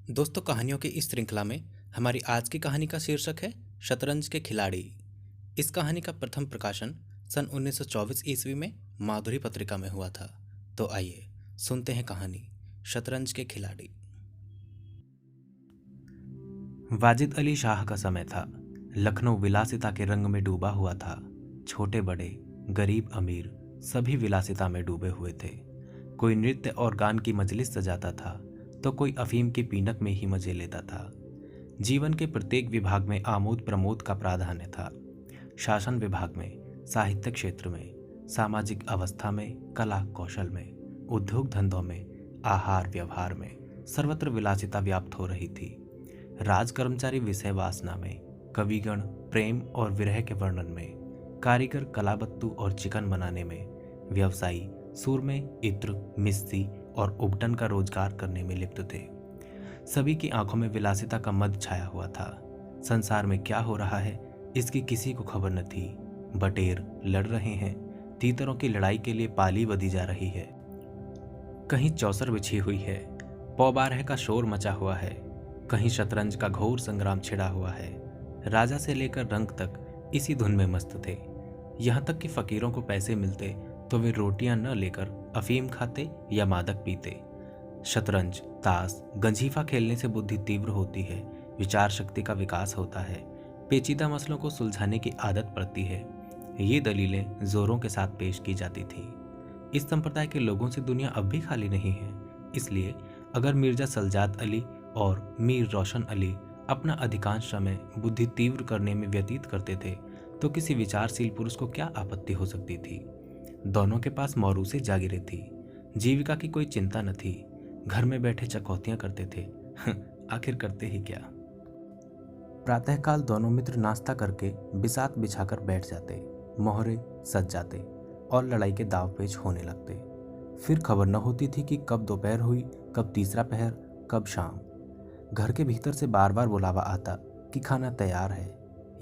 दोस्तों, कहानियों की इस श्रृंखला में हमारी आज की कहानी का शीर्षक है शतरंज के खिलाड़ी। इस कहानी का प्रथम प्रकाशन सन 1924 ईस्वी में माधुरी पत्रिका में हुआ था। तो आइए सुनते हैं कहानी शतरंज के खिलाड़ी। वाजिद अली शाह का समय था। लखनऊ विलासिता के रंग में डूबा हुआ था। छोटे बड़े, गरीब अमीर सभी विलासिता में डूबे हुए थे। कोई नृत्य और गान की मजलिस सजाता था तो कोई अफीम की पीनक में ही मजे लेता था। जीवन के प्रत्येक विभाग में आमोद प्रमोद का प्राधान्य था। शासन विभाग में, साहित्य क्षेत्र में, सामाजिक अवस्था में, कला कौशल में, उद्योग धंधों में, आहार व्यवहार में सर्वत्र विलासिता व्याप्त हो रही थी। राज कर्मचारी विषय वासना में, कविगण प्रेम और विरह के वर्णन में, कारीगर कलाबत्तू और चिकन बनाने में, व्यवसायी सूर में इत्र मिस्सी और उबटन का रोजगार करने में लिप्त थे। सभी की आंखों में विलासिता का मद छाया हुआ था। संसार में क्या हो रहा है इसकी किसी को खबर न थी। बटेर लड़ रहे हैं, तीतरों की लड़ाई के लिए पाली बधी जा रही है। कहीं चौसर बिछी हुई है, पौबारह का शोर मचा हुआ है, कहीं शतरंज का घोर संग्राम छिड़ा हुआ है। राजा से लेकर रंक तक इसी धुन में मस्त थे। यहाँ तक कि फकीरों को पैसे मिलते तो वे रोटियां न लेकर अफीम खाते या मादक पीते। शतरंज, ताश, गंजीफा खेलने से बुद्धि तीव्र होती है, विचार शक्ति का विकास होता है, पेचीदा मसलों को सुलझाने की आदत पड़ती है। ये दलीलें जोरों के साथ पेश की जाती थी। इस संप्रदाय के लोगों से दुनिया अब भी खाली नहीं है। इसलिए अगर मिर्जा सलजाद अली और मीर रोशन अली अपना अधिकांश समय बुद्धि तीव्र करने में व्यतीत करते थे तो किसी विचारशील पुरुष को क्या आपत्ति हो सकती थी। दोनों के पास मौरूसी जागीरें थी। जीविका की कोई चिंता न थी। घर में बैठे चकौतियां करते थे। आखिर करते ही क्या। प्रातःकाल दोनों मित्र नाश्ता करके बिसात बिछाकर बैठ जाते, मोहरे सज जाते और लड़ाई के दाव पेच होने लगते। फिर खबर न होती थी कि कब दोपहर हुई, कब तीसरा पहर, कब शाम। घर के भीतर से बार बार बुलावा आता कि खाना तैयार है।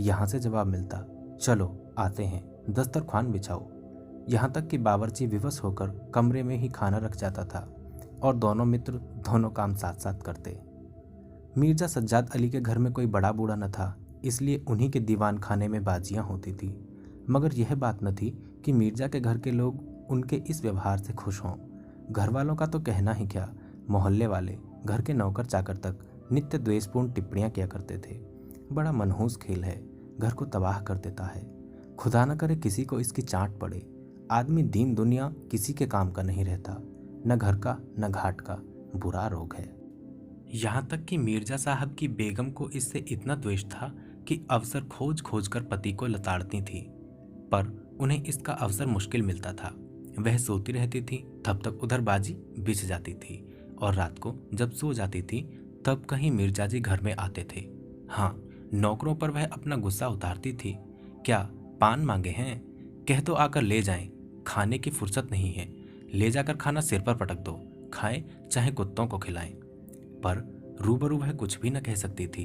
यहाँ से जवाब मिलता, चलो आते हैं, दस्तरख्वान बिछाओ। यहाँ तक कि बावर्ची विवश होकर कमरे में ही खाना रख जाता था और दोनों मित्र दोनों काम साथ साथ करते। मिर्जा सज्जाद अली के घर में कोई बड़ा बूढ़ा न था, इसलिए उन्हीं के दीवान खाने में बाजियां होती थी। मगर यह बात न थी कि मिर्जा के घर के लोग उनके इस व्यवहार से खुश हों। घर वालों का तो कहना ही क्या, मोहल्ले वाले, घर के नौकर चाकर तक नित्य द्वेषपूर्ण टिप्पणियां किया करते थे। बड़ा मनहूस खेल है, घर को तबाह कर देता है। खुदा न करे किसी को इसकी चाट पड़े। आदमी दीन दुनिया किसी के काम का नहीं रहता, न घर का न घाट का। बुरा रोग है। यहाँ तक कि मिर्जा साहब की बेगम को इससे इतना द्वेष था कि अवसर खोज खोज कर पति को लताड़ती थी, पर उन्हें इसका अवसर मुश्किल मिलता था। वह सोती रहती थी, तब तक उधर बाजी बिछ जाती थी और रात को जब सो जाती थी तब कहीं मिर्जा जी घर में आते थे। हाँ, नौकरों पर वह अपना गुस्सा उतारती थी। क्या पान मांगे हैं? कह तो आकर ले जाएं। खाने की फुर्सत नहीं है, ले जाकर खाना सिर पर पटक दो, खाएं चाहे कुत्तों को खिलाएं। पर रूबरू वह कुछ भी न कह सकती थी।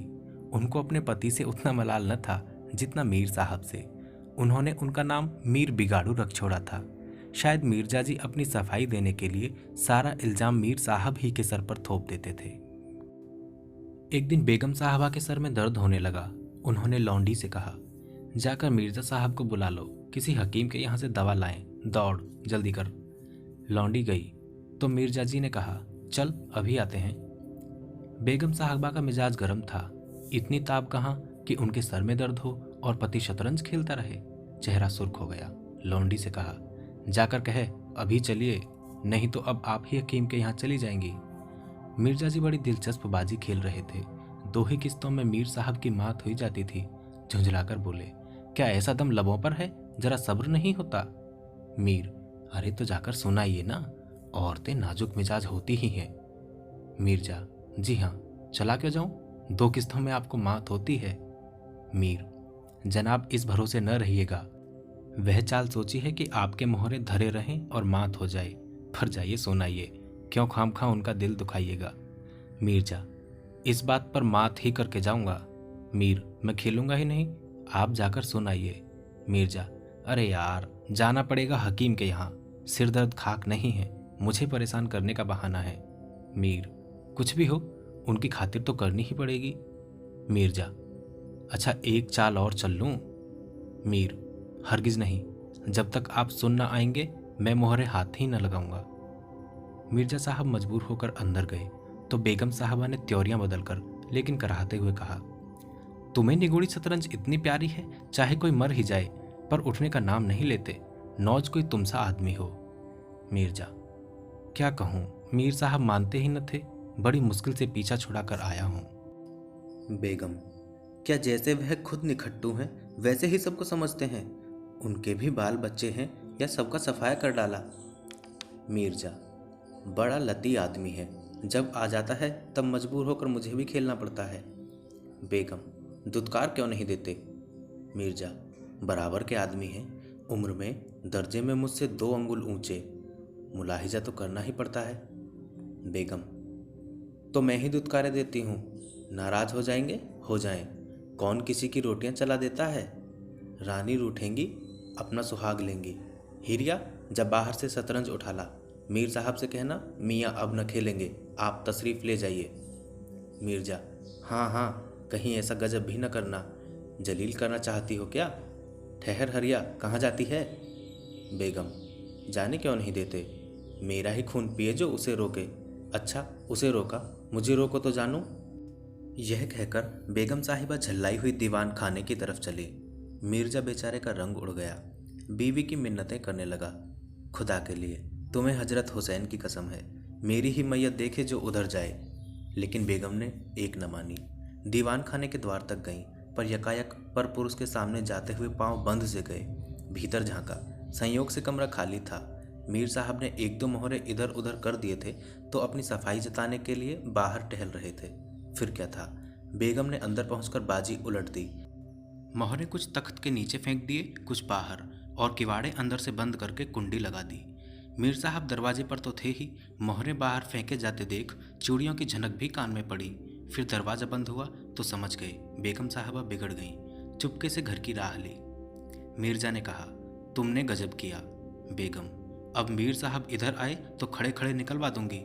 उनको अपने पति से उतना मलाल न था जितना मीर साहब से। उन्होंने उनका नाम मीर बिगाड़ू रख छोड़ा था। शायद मिर्जा जी अपनी सफाई देने के लिए सारा इल्जाम मीर साहब ही के सर पर थोप देते थे। एक दिन बेगम साहबा के सर में दर्द होने लगा। उन्होंने लौंडी से कहा, जाकर मिर्जा साहब को बुला लो, किसी हकीम के यहाँ से दवा लाएं, दौड़ जल्दी कर। लौंडी गई तो मिर्जा जी ने कहा, चल अभी आते हैं। बेगम साहबा का मिजाज गर्म था। इतनी ताब कहाँ कि उनके सर में दर्द हो और पति शतरंज खेलता रहे। चेहरा सुर्ख हो गया। लौंडी से कहा, जाकर कहे अभी चलिए, नहीं तो अब आप ही हकीम के यहाँ चली जाएंगी। मिर्जा जी बड़ी दिलचस्प बाजी खेल रहे थे। दो ही किस्तों में मीर साहब की मात हुई जाती थी। झुंझलाकर बोले, क्या ऐसा दम लबों पर है, जरा सब्र नहीं होता? मीर, अरे तो जाकर सुनाइए ना, औरतें नाजुक मिजाज होती ही हैं। मिर्जा, जी हाँ, चला क्यों जाऊं, 2 किस्तों में आपको मात होती है। मीर, जनाब इस भरोसे न रहिएगा। वह चाल सोची है कि आपके मोहरे धरे रहें और मात हो जाए। पर जाइए सुनाइए, क्यों खामखा उनका दिल दुखाइएगा। मिर्जा, इस बात पर मात ही करके जाऊंगा। मीर, मैं खेलूंगा ही नहीं, आप जाकर सुनाइए। मिर्जा, अरे यार, जाना पड़ेगा हकीम के यहाँ, सिर दर्द खाक नहीं है, मुझे परेशान करने का बहाना है। मीर, कुछ भी हो, उनकी खातिर तो करनी ही पड़ेगी। मीरजा, अच्छा एक चाल और चल लूं? मीर, हरगिज नहीं, जब तक आप सुन ना आएंगे मैं मोहरे हाथ ही न लगाऊंगा। मिर्जा साहब मजबूर होकर अंदर गए तो बेगम साहबा ने त्योरियां बदलकर लेकिन कराहते हुए कहा, तुम्हें निगोड़ी शतरंज इतनी प्यारी है, चाहे कोई मर ही जाए पर उठने का नाम नहीं लेते, नौज कोई तुमसा आदमी हो। मिर्जा, क्या कहूँ, मीर साहब मानते ही न थे, बड़ी मुश्किल से पीछा छुड़ाकर आया हूँ। बेगम, क्या जैसे वह खुद निखट्टू हैं वैसे ही सबको समझते हैं? उनके भी बाल बच्चे हैं या सबका सफाया कर डाला? मीरजा, बड़ा लती आदमी है, जब आ जाता है तब मजबूर होकर मुझे भी खेलना पड़ता है। बेगम, दुत्कार क्यों नहीं देते? मीरजा, बराबर के आदमी हैं, उम्र में दर्जे में मुझसे 2 अंगुल ऊंचे, मुलाहिजा तो करना ही पड़ता है। बेगम, तो मैं ही दुत्कारे देती हूँ, नाराज हो जाएंगे, हो जाएं, कौन किसी की रोटियां चला देता है? रानी रूठेंगी, अपना सुहाग लेंगी। हिरिया, जब बाहर से शतरंज उठा ला, मीर साहब से कहना मियाँ अब न खेलेंगे, आप तशरीफ़ ले जाइए। मिर्जा, हाँ हाँ, कहीं ऐसा गजब भी न करना, जलील करना चाहती हो क्या? ठहर हरिया, कहाँ जाती है? बेगम, जाने क्यों नहीं देते, मेरा ही खून पिए जो उसे रोके। अच्छा, उसे रोका, मुझे रोको तो जानूं। यह कहकर बेगम साहिबा झल्लाई हुई दीवान खाने की तरफ चली। मिर्जा बेचारे का रंग उड़ गया, बीवी की मिन्नतें करने लगा, खुदा के लिए तुम्हें हजरत हुसैन की कसम है, मेरी ही मैयत देखे जो उधर जाए। लेकिन बेगम ने एक न मानी। दीवान खाने के द्वार तक गईं, पर यकायक पर पुरुष के सामने जाते हुए पांव बंद से गए। भीतर झांका, संयोग से कमरा खाली था। मीर साहब ने 1-2 मोहरे इधर उधर कर दिए थे तो अपनी सफाई जताने के लिए बाहर टहल रहे थे। फिर क्या था, बेगम ने अंदर पहुंचकर बाजी उलट दी। मोहरे कुछ तख्त के नीचे फेंक दिए, कुछ बाहर, और किवाड़े अंदर से बंद करके कुंडी लगा दी। मीर साहब दरवाजे पर तो थे ही, मोहरे बाहर फेंके जाते देख चूड़ियों की झनक भी कान में पड़ी। फिर दरवाज़ा बंद हुआ तो समझ गए बेगम साहबा बिगड़ गईं। चुपके से घर की राह ली। मिर्जा ने कहा, तुमने गजब किया। बेगम, अब मीर साहब इधर आए तो खड़े खड़े निकलवा दूंगी।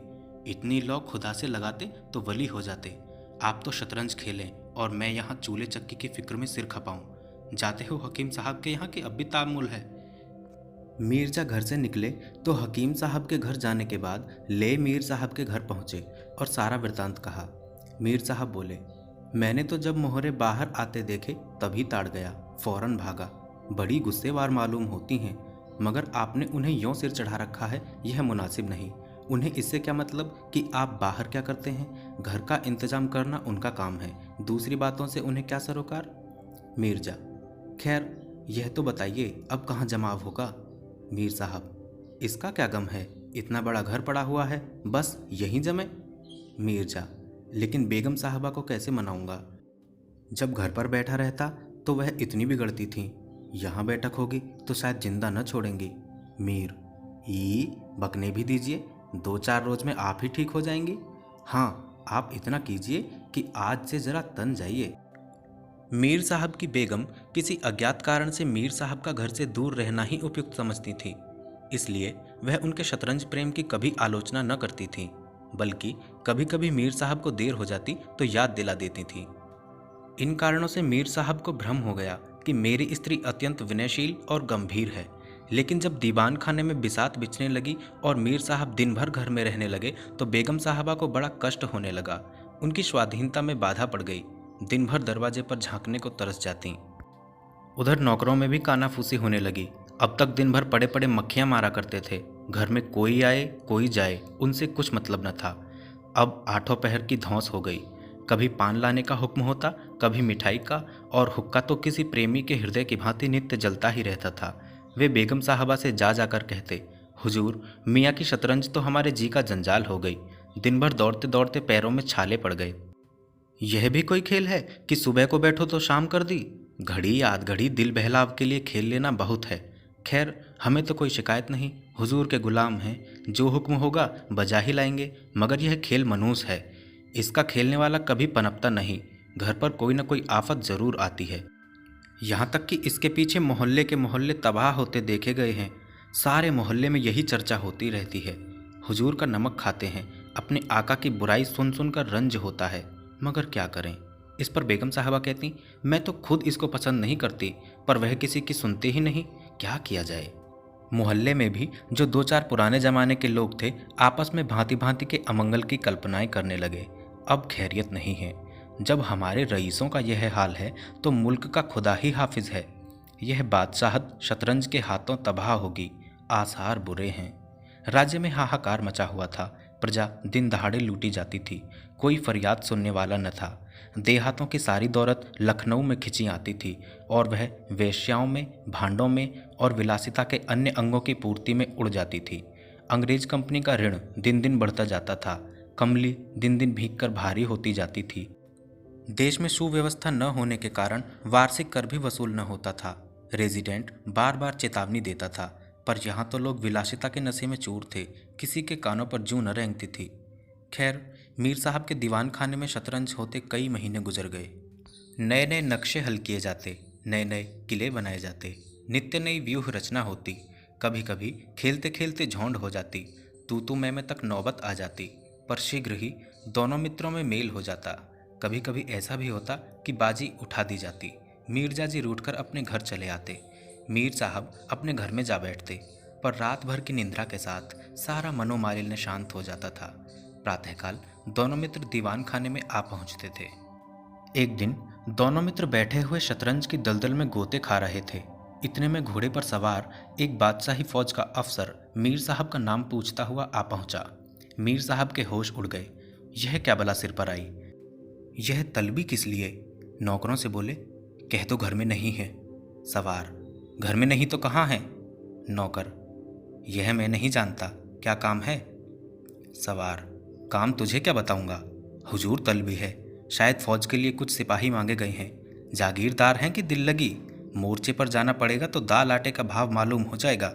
इतनी लौ खुदा से लगाते तो वली हो जाते। आप तो शतरंज खेलें और मैं यहाँ चूल्हे चक्की की फिक्र में सिर खपाऊं। जाते हो हकीम साहब के यहाँ कि अब भी तामुल है? मिर्जा घर से निकले तो हकीम साहब के घर जाने के बाद ले मीर साहब के घर पहुँचे और सारा वृतांत कहा। मीर साहब बोले, मैंने तो जब मोहरे बाहर आते देखे तभी ताड़ गया, फौरन भागा। बड़ी गुस्सेवार मालूम होती हैं, मगर आपने उन्हें यों सिर चढ़ा रखा है, यह मुनासिब नहीं। उन्हें इससे क्या मतलब कि आप बाहर क्या करते हैं? घर का इंतजाम करना उनका काम है, दूसरी बातों से उन्हें क्या सरोकार? मिर्जा, खैर यह तो बताइए अब कहाँ जमाव होगा? मीर साहब, इसका क्या गम है, इतना बड़ा घर पड़ा हुआ है, बस यहीं जमे। मिर्जा, लेकिन बेगम साहबा को कैसे मनाऊंगा? जब घर पर बैठा रहता तो वह इतनी बिगड़ती थीं, यहाँ बैठक होगी तो शायद जिंदा न छोड़ेंगी। मीर, ई बकने भी दीजिए, 2-4 रोज में आप ही ठीक हो जाएंगी। हाँ, आप इतना कीजिए कि आज से जरा तन जाइए। मीर साहब की बेगम किसी अज्ञात कारण से मीर साहब का घर से दूर रहना ही उपयुक्त समझती थी, इसलिए वह उनके शतरंज प्रेम की कभी आलोचना न करती थी, बल्कि कभी कभी मीर साहब को देर हो जाती तो याद दिला देती थी। इन कारणों से मीर साहब को भ्रम हो गया कि मेरी स्त्री अत्यंत विनयशील और गंभीर है। लेकिन जब दीवान खाने में बिसात बिछने लगी और मीर साहब दिन भर घर में रहने लगे तो बेगम साहबा को बड़ा कष्ट होने लगा। उनकी स्वाधीनता में बाधा पड़ गई, दिन भर दरवाजे पर झांकने को तरस जाती। उधर नौकरों में भी कानाफूसी होने लगी। अब तक दिन भर पड़े पड़े मक्खियां मारा करते थे, घर में कोई आए कोई जाए उनसे कुछ मतलब न था। अब 8 पहर की धौंस हो गई, कभी पान लाने का हुक्म होता, कभी मिठाई का, और हुक्का तो किसी प्रेमी के हृदय की भांति नित्य जलता ही रहता था। वे बेगम साहबा से जा जाकर कहते, हुजूर, मियाँ की शतरंज तो हमारे जी का जंजाल हो गई, दिन भर दौड़ते दौड़ते पैरों में छाले पड़ गए। यह भी कोई खेल है कि सुबह को बैठो तो शाम कर दी? घड़ी आध घड़ी दिल बहलाव के लिए खेल लेना बहुत है। खैर, हमें तो कोई शिकायत नहीं, हुजूर के गुलाम हैं, जो हुक्म होगा बजा ही लाएंगे। मगर यह खेल मनूस है, इसका खेलने वाला कभी पनपता नहीं, घर पर कोई न कोई आफत जरूर आती है। यहाँ तक कि इसके पीछे मोहल्ले के मोहल्ले तबाह होते देखे गए हैं। सारे मोहल्ले में यही चर्चा होती रहती है, हुजूर का नमक खाते हैं, अपने आका की बुराई सुन सुनकर रंज होता है, मगर क्या करें। इस पर बेगम साहबा कहती, मैं तो खुद इसको पसंद नहीं करती, पर वह किसी की सुनती ही नहीं, क्या किया जाए। मोहल्ले में भी जो दो चार पुराने जमाने के लोग थे, आपस में भांति भांति के अमंगल की कल्पनाएं करने लगे। अब खैरियत नहीं है। जब हमारे रईसों का यह हाल है तो मुल्क का खुदा ही हाफिज है। यह बादशाहत शतरंज के हाथों तबाह होगी, आसार बुरे हैं। राज्य में हाहाकार मचा हुआ था। प्रजा दिन दहाड़े लूटी जाती थी, कोई फरियाद सुनने वाला न था। देहातों की सारी दौलत लखनऊ में खिंची आती थी और वह वेश्याओं में, भांडों में और विलासिता के अन्य अंगों की पूर्ति में उड़ जाती थी। अंग्रेज कंपनी का ऋण दिन दिन बढ़ता जाता था। कमली दिन दिन भीग कर भारी होती जाती थी। देश में सुव्यवस्था न होने के कारण वार्षिक कर भी वसूल न होता था। रेजिडेंट बार बार चेतावनी देता था, पर यहाँ तो लोग विलासिता के नशे में चूर थे, किसी के कानों पर जूं न रेंगती थी। खैर, मीर साहब के दीवान खाने में शतरंज होते कई महीने गुजर गए। नए नए नक्शे हल किए जाते, नए नए किले बनाए जाते, नित्य नई व्यूह रचना होती। कभी कभी खेलते खेलते झौंड हो जाती, तू मैं तक नौबत आ जाती, पर शीघ्र ही दोनों मित्रों में मेल हो जाता। कभी कभी ऐसा भी होता कि बाजी उठा दी जाती। मीरजा जी रूठकर अपने घर चले आते। मीर साहब अपने घर में जा बैठते, पर रात भर की निंद्रा के साथ सारा मनोमालिन्य शांत हो जाता था। प्रातःकाल दोनों मित्र दीवान खाने में आ पहुंचते थे। एक दिन दोनों मित्र बैठे हुए शतरंज की दलदल में गोते खा रहे थे। इतने में घोड़े पर सवार एक बादशाही फौज का अफसर मीर साहब का नाम पूछता हुआ आ पहुंचा। मीर साहब के होश उड़ गए। यह क्या बला सिर पर आई, यह तलबी किस लिए? नौकरों से बोले, कह दो घर में नहीं है। सवार, घर में नहीं तो कहाँ है? नौकर, यह मैं नहीं जानता, क्या काम है? सवार, काम तुझे क्या बताऊंगा, हुजूर तलबी है, शायद फौज के लिए कुछ सिपाही मांगे गए हैं। जागीरदार हैं कि दिल लगी, मोर्चे पर जाना पड़ेगा तो दाल आटे का भाव मालूम हो जाएगा।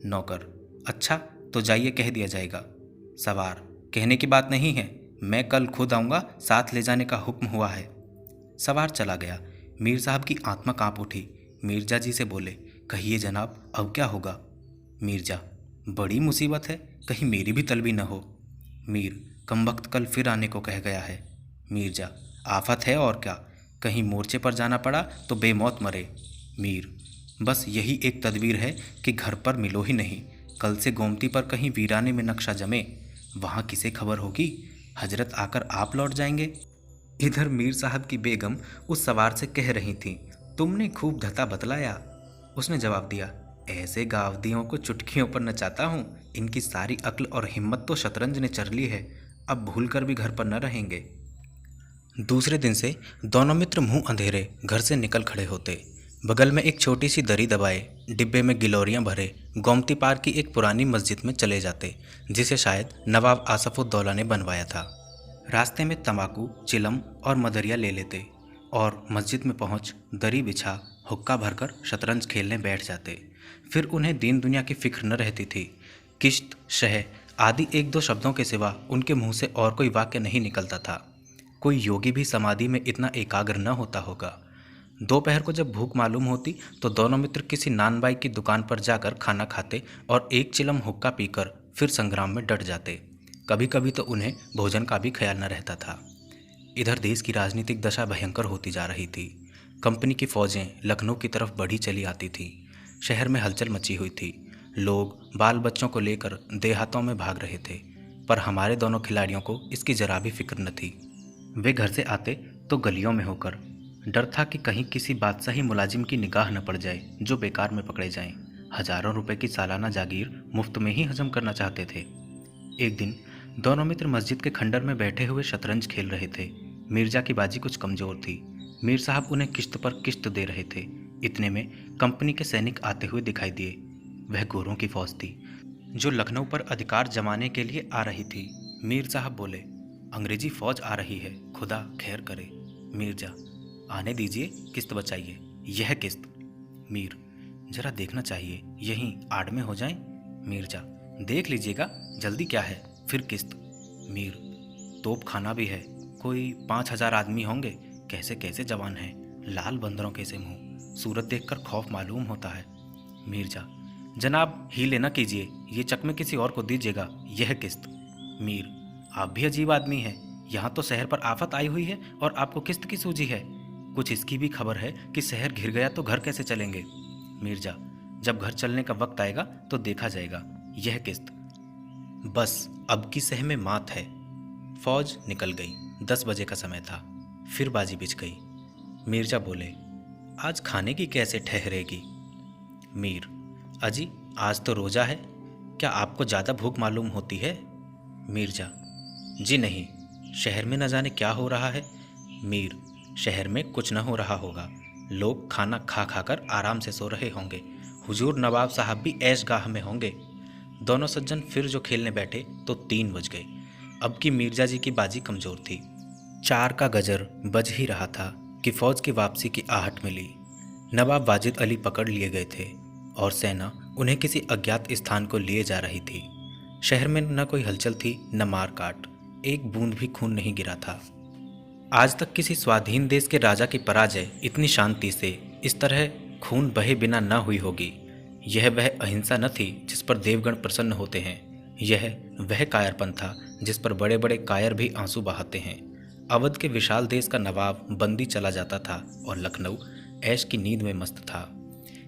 नौकर, अच्छा तो जाइए, कह दिया जाएगा। सवार, कहने की बात नहीं है, मैं कल खुद आऊँगा, साथ ले जाने का हुक्म हुआ है। सवार चला गया। मीर साहब की आत्मा कांप उठी। मीरजा जी से बोले, कहिए जनाब, अब क्या होगा? मीरजा, बड़ी मुसीबत है, कहीं मेरी भी तलबी न हो। मीर, कमबख्त कल फिर आने को कह गया है। मीरजा, आफत है और क्या, कहीं मोर्चे पर जाना पड़ा तो बेमौत मरे। मीर, बस यही एक तदबीर है कि घर पर मिलो ही नहीं, कल से गोमती पर कहीं वीराने में नक्शा जमे, वहाँ किसे खबर होगी, हजरत आकर आप लौट जाएंगे। इधर मीर साहब की बेगम उस सवार से कह रही थी, तुमने खूब धता बतलाया। उसने जवाब दिया, ऐसे गावदियों को चुटकियों पर नचाता हूँ, इनकी सारी अक्ल और हिम्मत तो शतरंज ने चर ली है, अब भूल कर भी घर पर न रहेंगे। दूसरे दिन से दोनों मित्र मुंह अंधेरे घर से निकल खड़े होते। बगल में एक छोटी सी दरी दबाए, डिब्बे में गिलोरियां भरे, गोमती पार की एक पुरानी मस्जिद में चले जाते, जिसे शायद नवाब आसफुद्दौला ने बनवाया था। रास्ते में तंबाकू, चिलम और मदरिया ले लेते और मस्जिद में पहुंच दरी बिछा हुक्का भरकर शतरंज खेलने बैठ जाते। फिर उन्हें दीन दुनिया की फिक्र न रहती थी। किश्त, शह आदि एक दो शब्दों के सिवा उनके मुंह से और कोई वाक्य नहीं निकलता था। कोई योगी भी समाधि में इतना एकाग्र न होता होगा। दोपहर को जब भूख मालूम होती तो दोनों मित्र किसी नानबाई की दुकान पर जाकर खाना खाते और एक चिलम हुक्का पीकर फिर संग्राम में डट जाते। कभी कभी तो उन्हें भोजन का भी ख्याल न रहता था। इधर देश की राजनीतिक दशा भयंकर होती जा रही थी। कंपनी की फौजें लखनऊ की तरफ बढ़ी चली आती थीं। शहर में हलचल मची हुई थी। लोग बाल बच्चों को लेकर देहातों में भाग रहे थे, पर हमारे दोनों खिलाड़ियों को इसकी जरा भी फिक्र न थी। वे घर से आते तो गलियों में होकर, डर था कि कहीं किसी बादशाही मुलाजिम की निगाह न पड़ जाए जो बेकार में पकड़े जाएं। हजारों रुपए की सालाना जागीर मुफ्त में ही हजम करना चाहते थे। एक दिन दोनों मित्र मस्जिद के खंडर में बैठे हुए शतरंज खेल रहे थे। मिर्जा की बाजी कुछ कमजोर थी। मीर साहब उन्हें किश्त पर किश्त दे रहे थे। इतने में कंपनी के सैनिक आते हुए दिखाई दिए। वह गोरों की फौज थी जो लखनऊ पर अधिकार जमाने के लिए आ रही थी। मीर साहब बोले, अंग्रेजी फौज आ रही है, खुदा खैर करे। मिर्जा, आने दीजिए, किस्त बचाइए। यह किस्त। मीर, जरा देखना चाहिए, यहीं आड़ में हो जाए। मिर्जा, देख लीजिएगा, जल्दी क्या है, फिर किस्त। मीर, तोप खाना भी है, कोई 5,000 आदमी होंगे, कैसे कैसे जवान हैं, लाल बंदरों के से मुंह, सूरत देखकर खौफ मालूम होता है। मिर्जा, जनाब हीले न कीजिए, ये चकमे किसी और को दीजिएगा, यह किस्त। मीर, आप भी अजीब आदमी हैं। यहाँ तो शहर पर आफत आई हुई है और आपको किस्त की सूझी है। कुछ इसकी भी खबर है कि शहर घिर गया तो घर कैसे चलेंगे। मिर्जा, जब घर चलने का वक्त आएगा तो देखा जाएगा। यह किस्त बस अब की सह में मात है। फौज निकल गई। 10 बजे का समय था। फिर बाजी बिछ गई। मिर्जा बोले, आज खाने की कैसे ठहरेगी। मीर, अजी आज तो रोजा है, क्या आपको ज़्यादा भूख मालूम होती है। मिर्जा, जी नहीं, शहर में न जाने क्या हो रहा है। मीर, शहर में कुछ न हो रहा होगा। लोग खाना खा खा कर आराम से सो रहे होंगे। हुजूर नवाब साहब भी ऐशगाह में होंगे। दोनों सज्जन फिर जो खेलने बैठे तो 3 बज गए। अब की मिर्जा जी की बाजी कमज़ोर थी। 4 का गजर बज ही रहा था कि फौज की वापसी की आहट मिली। नवाब वाजिद अली पकड़ लिए गए थे और सेना उन्हें किसी अज्ञात स्थान को लिए जा रही थी। शहर में न कोई हलचल थी, न मार काट। एक बूंद भी खून नहीं गिरा था। आज तक किसी स्वाधीन देश के राजा की पराजय इतनी शांति से, इस तरह खून बहे बिना न हुई होगी। यह वह अहिंसा न थी जिस पर देवगण प्रसन्न होते हैं। यह वह कायरपन था जिस पर बड़े बड़े कायर भी आंसू बहाते हैं। अवध के विशाल देश का नवाब बंदी चला जाता था और लखनऊ ऐश की नींद में मस्त था।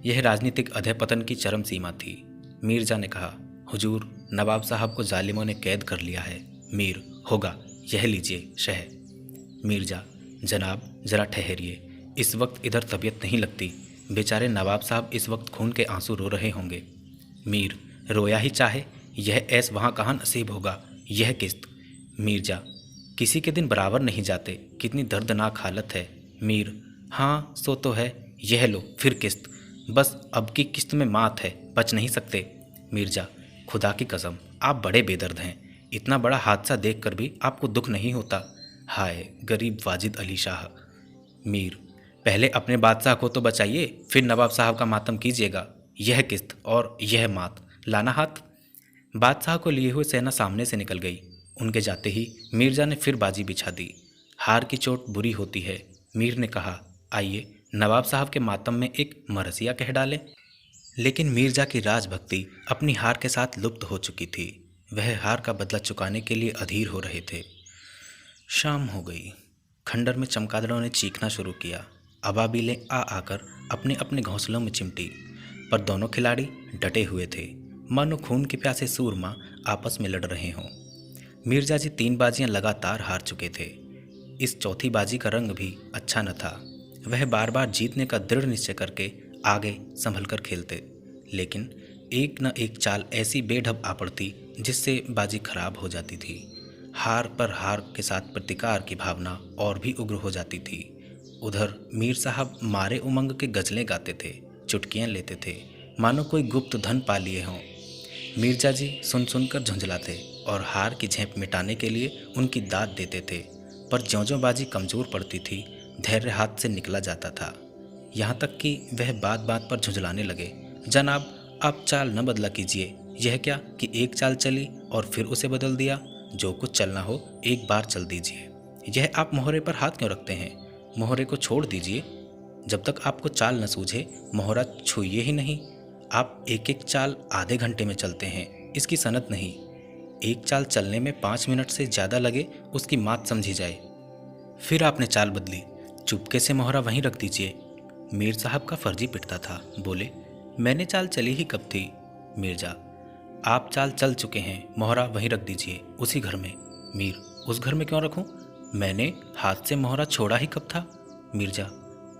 यह राजनीतिक अधःपतन की चरम सीमा थी। मिर्जा ने कहा, हुजूर नवाब साहब को जालिमों ने कैद कर लिया है। मीर, होगा, यह लीजिए शह। मिर्जा, जनाब जरा ठहरिए, इस वक्त इधर तबीयत नहीं लगती। बेचारे नवाब साहब इस वक्त खून के आंसू रो रहे होंगे। मीर, रोया ही चाहे, यह ऐस वहाँ कहाँ नसीब होगा। यह किस्त। मिर्जा, किसी के दिन बराबर नहीं जाते, कितनी दर्दनाक हालत है। मीर, हाँ सो तो है, यह लो फिर किस्त। बस अब की किस्त में मात है, बच नहीं सकते। मिर्जा, खुदा की कसम आप बड़े बेदर्द हैं। इतना बड़ा हादसा देखकर भी आपको दुख नहीं होता। हाय गरीब वाजिद अली शाह। मीर, पहले अपने बादशाह को तो बचाइए, फिर नवाब साहब का मातम कीजिएगा। यह किस्त और यह मात, लाना हाथ। बादशाह को लिए हुए सेना सामने से निकल गई। उनके जाते ही मिर्जा ने फिर बाजी बिछा दी। हार की चोट बुरी होती है। मीर ने कहा, आइए नवाब साहब के मातम में एक मरसिया कह डालें। लेकिन मिर्जा की राजभक्ति अपनी हार के साथ लुप्त हो चुकी थी। वह हार का बदला चुकाने के लिए अधीर हो रहे थे। शाम हो गई। खंडर में चमगादड़ों ने चीखना शुरू किया। अबाबीलें आ आकर अपने अपने घोंसलों में चिमटी, पर दोनों खिलाड़ी डटे हुए थे, मानो खून के प्यासे सूरमा आपस में लड़ रहे हों। मिर्जा जी 3 बाजियां लगातार हार चुके थे। इस चौथी बाजी का रंग भी अच्छा न था। वह बार बार जीतने का दृढ़ निश्चय करके आगे संभल कर खेलते, लेकिन एक न एक चाल ऐसी बेढब आ पड़ती जिससे बाजी खराब हो जाती थी। हार पर हार के साथ प्रतिकार की भावना और भी उग्र हो जाती थी। उधर मीर साहब मारे उमंग के गजलें गाते थे, चुटकियां लेते थे, मानो कोई गुप्त धन पा लिए हों। मिर्जा जी सुन सुनकर झुंझलाते और हार की झेंप मिटाने के लिए उनकी दाद देते थे। पर ज्यों-ज्यों बाजी कमज़ोर पड़ती थी, धैर्य हाथ से निकला जाता था। यहाँ तक कि वह बात बात पर झुंझलाने लगे, जनाब आप चाल न बदला कीजिए। यह क्या कि एक चाल चली और फिर उसे बदल दिया। जो कुछ चलना हो एक बार चल दीजिए। यह आप मोहरे पर हाथ क्यों रखते हैं। मोहरे को छोड़ दीजिए। जब तक आपको चाल न सूझे मोहरा छूइए ही नहीं। आप एक एक चाल आधे घंटे में चलते हैं, इसकी सनत नहीं। एक चाल चलने में 5 मिनट से ज़्यादा लगे उसकी मात समझी जाए। फिर आपने चाल बदली, चुपके से मोहरा वहीं रख दीजिए। मीर साहब का फर्जी पिटता था। बोले, मैंने चाल चली ही कब थी। मिर्जा, आप चाल चल चुके हैं, मोहरा वहीं रख दीजिए, उसी घर में। मीर, उस घर में क्यों रखूं? मैंने हाथ से मोहरा छोड़ा ही कब था। मिर्जा,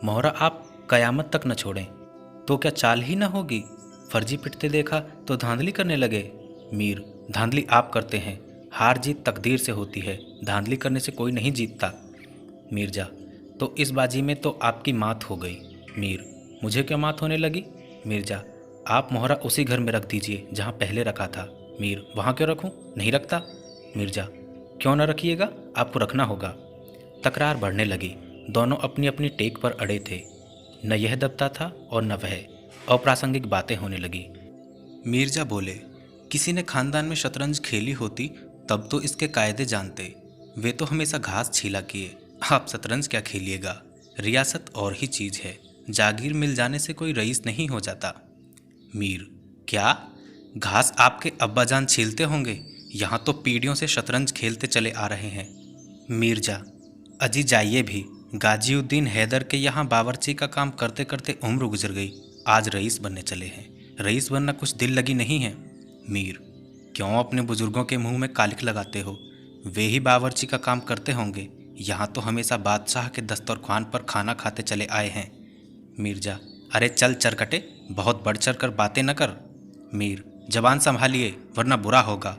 मोहरा आप कयामत तक न छोड़ें तो क्या चाल ही ना होगी। फर्जी पिटते देखा तो धांधली करने लगे। मीर, धांधली आप करते हैं, हार जीत तकदीर से होती है, धांधली करने से कोई नहीं जीतता। मिर्जा, तो इस बाजी में तो आपकी मात हो गई। मीर, मुझे क्यों मात होने लगी। मिर्जा, आप मोहरा उसी घर में रख दीजिए जहाँ पहले रखा था। मीर, वहाँ क्यों रखूँ, नहीं रखता। मिर्जा, क्यों न रखिएगा, आपको रखना होगा। तकरार बढ़ने लगी। दोनों अपनी अपनी टेक पर अड़े थे। न यह दबता था और न वह। अप्रासंगिक बातें होने लगी। मिर्जा बोले, किसी ने खानदान में शतरंज खेली होती तब तो इसके कायदे जानते। वे तो हमेशा घास छीला किए, आप शतरंज क्या खेलिएगा। रियासत और ही चीज़ है, जागीर मिल जाने से कोई रईस नहीं हो जाता। मीर, क्या घास आपके अब्बाजान छीलते होंगे, यहाँ तो पीढ़ियों से शतरंज खेलते चले आ रहे हैं। मिर्जा, अजी जाइए भी, गाजीउद्दीन हैदर के यहाँ बावर्ची का काम करते करते उम्र गुजर गई, आज रईस बनने चले हैं। रईस बनना कुछ दिल लगी नहीं है। मीर, क्यों अपने बुजुर्गों के मुंह में कालिक लगाते हो? वे ही बावर्ची का काम करते होंगे। यहाँ तो हमेशा बादशाह के दस्तरख्वान पर खाना खाते चले आए हैं। मिर्जा, अरे चल चरकटे, बहुत बढ़ चढ़ कर बातें न कर। मीर, जबान संभालिए वरना बुरा होगा।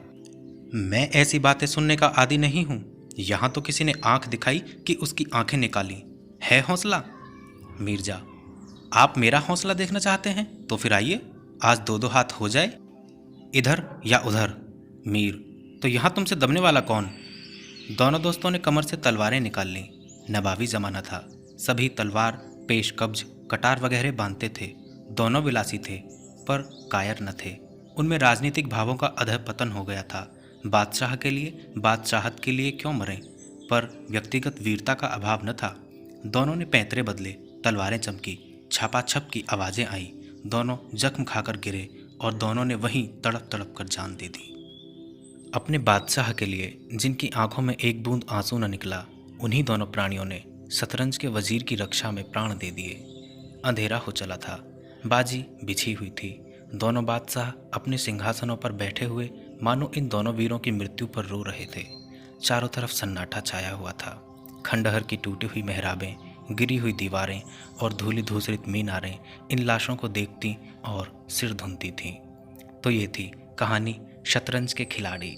मैं ऐसी बातें सुनने का आदी नहीं हूँ। यहाँ तो किसी ने आंख दिखाई कि उसकी आंखें निकाली। है हौसला? मिर्जा, आप मेरा हौसला देखना चाहते हैं तो फिर आइए, आज दो दो हाथ हो जाए, इधर या उधर। मीर, तो यहाँ तुमसे दबने वाला कौन? दोनों दोस्तों ने कमर से तलवारें निकाल लीं। नवाबी जमाना था, सभी तलवार, पेश कब्ज, कटार वगैरह बांधते थे। दोनों विलासी थे पर कायर न थे। उनमें राजनीतिक भावों का अधःपतन हो गया था। बादशाह के लिए, बादशाहत के लिए क्यों मरें, पर व्यक्तिगत वीरता का अभाव न था। दोनों ने पैंतरे बदले, तलवारें चमकी, छापाछप की आवाज़ें आईं। दोनों जख्म खाकर गिरे और दोनों ने वहीं तड़प तड़प कर जान दे दी। अपने बादशाह के लिए जिनकी आंखों में एक बूंद आंसू न निकला, उन्हीं दोनों प्राणियों ने शतरंज के वजीर की रक्षा में प्राण दे दिए। अंधेरा हो चला था, बाजी बिछी हुई थी। दोनों बादशाह अपने सिंहासनों पर बैठे हुए मानो इन दोनों वीरों की मृत्यु पर रो रहे थे। चारों तरफ सन्नाटा छाया हुआ था। खंडहर की टूटी हुई मेहराबें, गिरी हुई दीवारें और धूली धूसरित मीनारें इन लाशों को देखती और सिर धुनती थीं। तो ये थी कहानी शतरंज के खिलाड़ी।